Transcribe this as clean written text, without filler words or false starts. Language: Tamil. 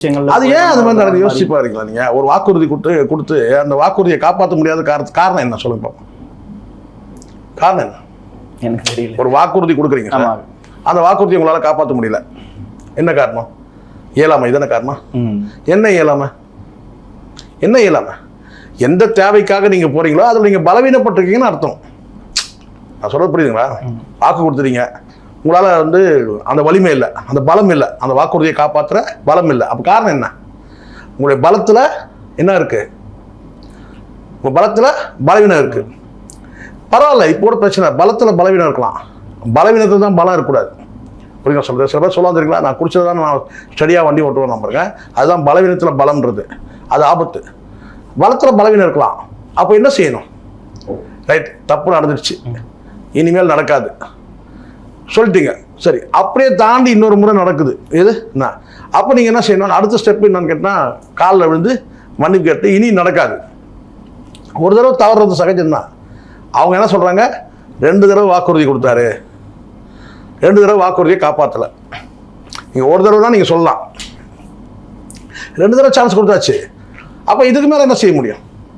அது ஏன் அது மாதிரி நடக்குது யோசிச்சு பாருங்களா நீங்க? ஒரு வாக்குறுதி கொடுத்து அந்த வாக்குறுதியை காப்பாற்ற முடியாத காரணம் என்ன சொல்லுங்க பாப்போம். காரணம் என்ன? எனக்கு தெரியல. ஒரு வாக்குறுதி கொடுக்குறீங்க, அந்த வாக்குறுதி உங்களால காப்பாற்ற முடியல, என்ன காரணம்? இயலாமை தானே காரணம். என்ன இயலாமை? என்ன இயலாமை? எந்த தேவைக்காக நீங்க போறீங்களோ அதில் நீங்க பலவீனப்பட்டிருக்கீங்கன்னு அர்த்தம். நான் சொல்றது புரியுதுங்களா? வாக்கு கொடுத்துறீங்க, உங்களால அந்த வலிமை இல்லை, அந்த பலம் இல்லை, அந்த வாக்குறுதியை காப்பாற்றுற பலம் இல்லை. அப்போ காரணம் என்ன? உங்களுடைய பலத்துல என்ன இருக்கு? உங்க பலத்துல பலவீனம் இருக்கு. பரவாயில்ல, இப்போ ஒரு பிரச்சனை, பலத்துல பலவீனம் இருக்கலாம், பலவீனத்துல தான் பலம் இருக்கக்கூடாது. புரியுங்க சொல்றது? சில பேர் சொல்ல வந்துருக்கலாம், நான் குடிச்சதான் நான் ஸ்டடியாக வண்டி ஓட்டுவேன் நம்புறேங்க, அதுதான் பலவீனத்தில் பலம்ன்றது. அது ஆபத்து. பலத்தில் பலவீனம் இருக்கலாம். அப்போ என்ன செய்யணும்? ரைட், தப்பு நடந்துடுச்சு, இனிமேல் நடக்காது சொல்லிட்டீங்க, சரி. அப்படியே தாண்டி இன்னொரு முறை நடக்குது, எது என்ன? அப்போ நீங்கள் என்ன செய்யணும்? அடுத்த ஸ்டெப் என்னன்னு கேட்டால் காலில் விழுந்து மன்னிப்பு கேட்டு இனி நடக்காது. ஒரு தடவை தவறுறது சகஜம்தான். அவங்க என்ன சொல்கிறாங்க? 2 தடவை வாக்குறுதி கொடுத்தாரு, 2 தடவை வாக்குறுதியை காப்பாற்றலை. நீங்கள் ஒரு தடவை தான் நீங்கள் சொல்லலாம், 2 தடவை சான்ஸ் கொடுத்தாச்சு. அப்போ இதுக்கு மேலே என்ன செய்ய முடியும்?